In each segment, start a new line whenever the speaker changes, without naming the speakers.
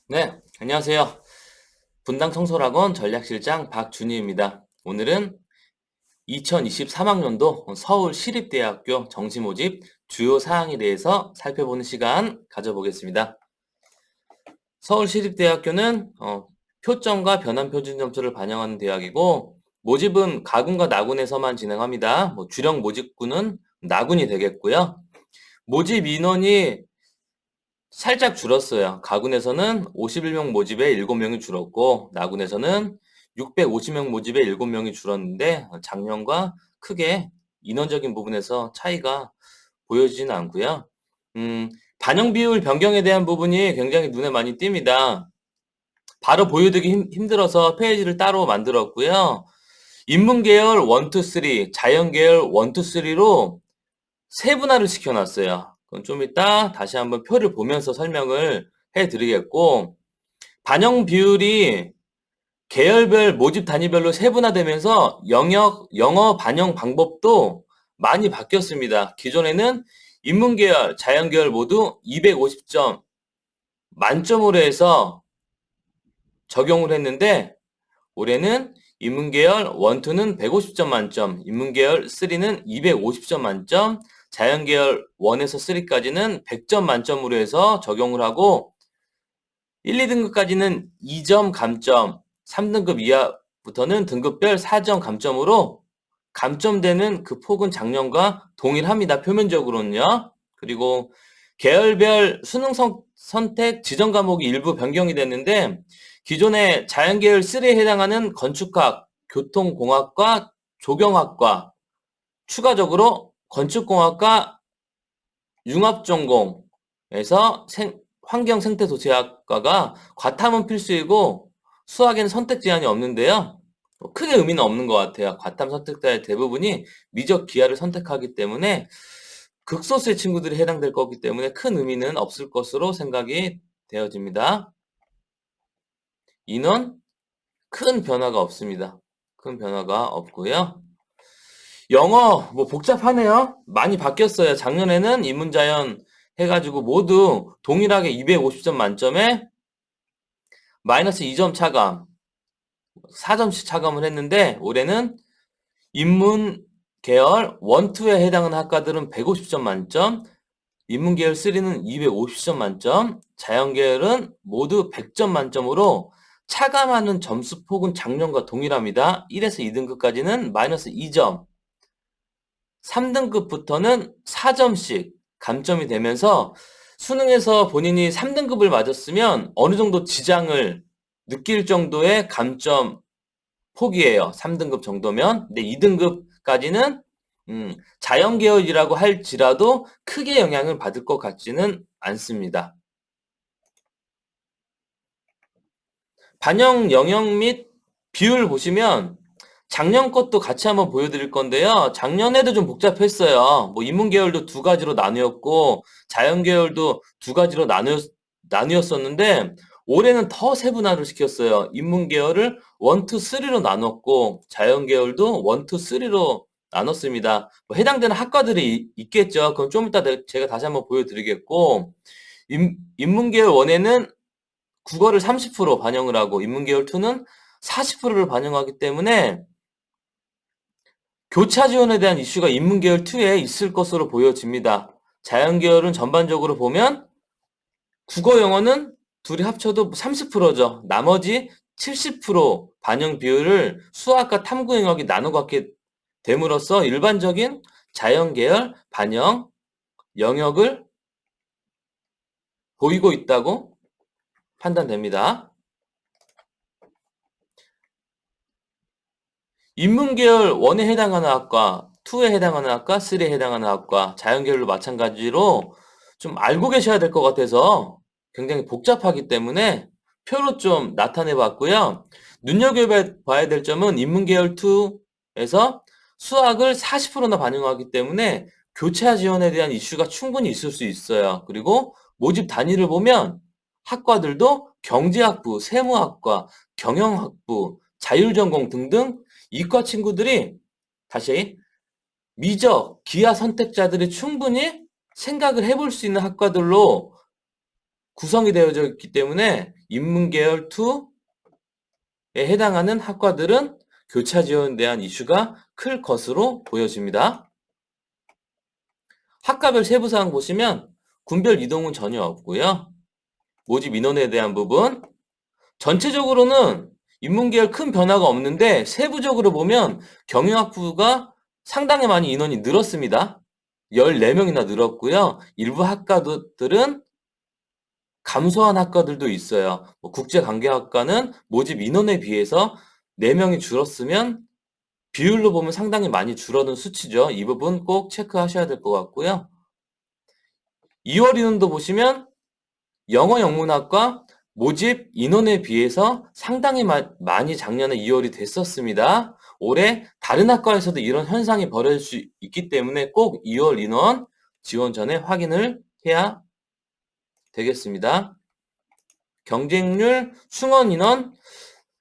네, 안녕하세요. 분당 청소학원 전략실장 박준희입니다. 오늘은 2023학년도 서울시립대학교 정시모집 주요 사항에 대해서 살펴보는 시간 가져보겠습니다. 서울시립대학교는 표점과 변환 표준 점수를 반영하는 대학이고 모집은 가군과 나군에서만 진행합니다. 주력 모집군은 나군이 되겠고요. 모집 인원이 살짝 줄었어요. 가군에서는 51명 모집에 7명이 줄었고 나군에서는 650명 모집에 7명이 줄었는데 작년과 크게 인원적인 부분에서 차이가 보여지지는 않고요. 반영 비율 변경에 대한 부분이 굉장히 눈에 많이 띕니다. 바로 보여드리기 힘들어서 페이지를 따로 만들었고요. 인문계열 1, 2, 3, 자연계열 1, 2, 3로 세분화를 시켜놨어요. 그건 좀 이따 다시 한번 표를 보면서 설명을 해드리겠고, 반영 비율이 계열별 모집 단위별로 세분화되면서 영어 반영 방법도 많이 바뀌었습니다. 기존에는 인문계열, 자연계열 모두 250점 만점으로 해서 적용을 했는데, 올해는 인문계열 1, 2는 150점 만점, 인문계열 3는 250점 만점, 자연계열 1에서 3까지는 100점 만점으로 해서 적용을 하고 1, 2등급까지는 2점 감점, 3등급 이하부터는 등급별 4점 감점으로 감점되는 그 폭은 작년과 동일합니다. 표면적으로는요. 그리고 계열별 수능 선택 지정 과목이 일부 변경이 됐는데 기존의 자연계열 3에 해당하는 건축학, 교통공학과, 조경학과 추가적으로 건축공학과 융합전공에서 환경생태도시학과가 과탐은 필수이고 수학에는 선택 제한이 없는데요. 크게 의미는 없는 것 같아요. 과탐 선택자의 대부분이 미적 기하를 선택하기 때문에 극소수의 친구들이 해당될 거기 때문에 큰 의미는 없을 것으로 생각이 되어집니다. 인원 큰 변화가 없습니다. 큰 변화가 없고요. 영어 복잡하네요. 많이 바뀌었어요. 작년에는 인문자연 해가지고 모두 동일하게 250점 만점에 마이너스 2점 차감, 4점씩 차감을 했는데 올해는 인문 계열 1, 2에 해당하는 학과들은 150점 만점, 인문 계열 3는 250점 만점, 자연 계열은 모두 100점 만점으로 차감하는 점수 폭은 작년과 동일합니다. 1에서 2등급까지는 마이너스 2점, 3등급부터는 4점씩 감점이 되면서 수능에서 본인이 3등급을 맞았으면 어느 정도 지장을 느낄 정도의 감점 폭이에요. 3등급 정도면. 근데 2등급까지는 자연계열이라고 할지라도 크게 영향을 받을 것 같지는 않습니다. 반영 영역 및 비율 보시면 작년 것도 같이 한번 보여드릴 건데요. 작년에도 좀 복잡했어요. 인문계열도 두 가지로 나뉘었고 자연계열도 두 가지로 나뉘었었는데 올해는 더 세분화를 시켰어요. 인문계열을 1, 2, 3로 나눴고 자연계열도 1, 2, 3로 나눴습니다. 해당되는 학과들이 있겠죠. 그럼 좀 이따 제가 다시 한번 보여드리겠고 인문계열 1에는 국어를 30% 반영을 하고 인문계열 2는 40%를 반영하기 때문에 교차 지원에 대한 이슈가 인문계열 2에 있을 것으로 보여집니다. 자연계열은 전반적으로 보면 국어, 영어는 둘이 합쳐도 30%죠. 나머지 70% 반영 비율을 수학과 탐구 영역이 나눠 갖게 됨으로써 일반적인 자연계열 반영 영역을 보이고 있다고 판단됩니다. 인문계열 1에 해당하는 학과, 2에 해당하는 학과, 3에 해당하는 학과, 자연계열도 마찬가지로 좀 알고 계셔야 될 것 같아서 굉장히 복잡하기 때문에 표로 좀 나타내 봤고요. 눈여겨봐야 될 점은 인문계열 2에서 수학을 40%나 반영하기 때문에 교차 지원에 대한 이슈가 충분히 있을 수 있어요. 그리고 모집 단위를 보면 학과들도 경제학부, 세무학과, 경영학부, 자율전공 등등 이과 친구들이 다시 미적, 기하 선택자들이 충분히 생각을 해볼 수 있는 학과들로 구성이 되어져 있기 때문에 인문계열 2에 해당하는 학과들은 교차 지원에 대한 이슈가 클 것으로 보여집니다. 학과별 세부사항 보시면 군별 이동은 전혀 없고요. 모집 인원에 대한 부분, 전체적으로는 인문계열 큰 변화가 없는데 세부적으로 보면 경영학부가 상당히 많이 인원이 늘었습니다. 14명이나 늘었고요. 일부 학과들은 감소한 학과들도 있어요. 국제관계학과는 모집 인원에 비해서 4명이 줄었으면 비율로 보면 상당히 많이 줄어든 수치죠. 이 부분 꼭 체크하셔야 될 것 같고요. 2월 인원도 보시면 영어 영문학과 모집 인원에 비해서 상당히 많이 작년에 2월이 됐었습니다. 올해 다른 학과에서도 이런 현상이 벌어질 수 있기 때문에 꼭 2월 인원 지원 전에 확인을 해야 되겠습니다. 경쟁률, 충원 인원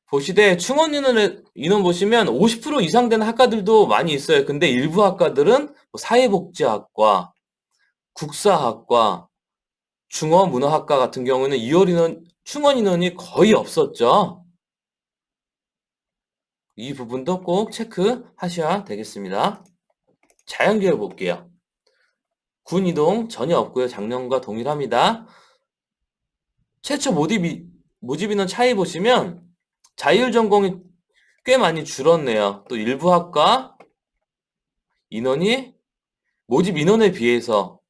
보시되 충원 인원 보시면 50% 이상 되는 학과들도 많이 있어요. 근데 일부 학과들은 사회복지학과, 국사학과, 중어문화학과 같은 경우는 2월 인원, 충원 인원이 거의 없었죠. 이 부분도 꼭 체크하셔야 되겠습니다. 자연계열 볼게요. 군 이동 전혀 없고요. 작년과 동일합니다. 최초 모집 인원 차이 보시면 자율 전공이 꽤 많이 줄었네요. 또 일부 학과 인원이 모집 인원에 비해서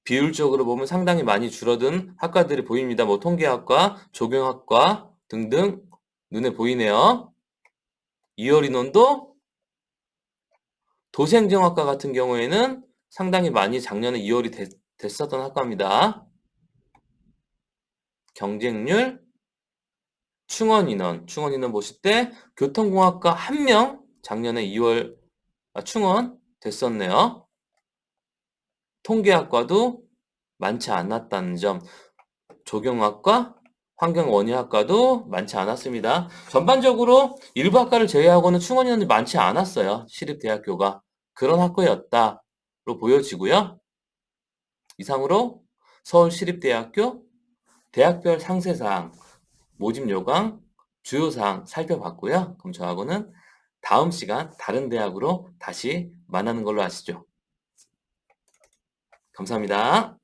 비율적으로 보면 상당히 많이 줄어든 학과들이 보입니다. 통계학과, 조경학과 등등 눈에 보이네요. 2월 인원도 도시행정학과 같은 경우에는 상당히 많이 작년에 2월이 됐었던 학과입니다. 경쟁률, 충원 인원 보실 때 교통공학과 1명 작년에 2월 충원 됐었네요. 통계학과도 많지 않았다는 점, 조경학과, 환경원예학과도 많지 않았습니다. 전반적으로 일부 학과를 제외하고는 충원 인원이 많지 않았어요. 시립대학교가. 그런 학과였다로 보여지고요. 이상으로 서울시립대학교 대학별 상세사항, 모집 요강, 주요사항 살펴봤고요. 그럼 저하고는 다음 시간 다른 대학으로 다시 만나는 걸로 하시죠. 감사합니다.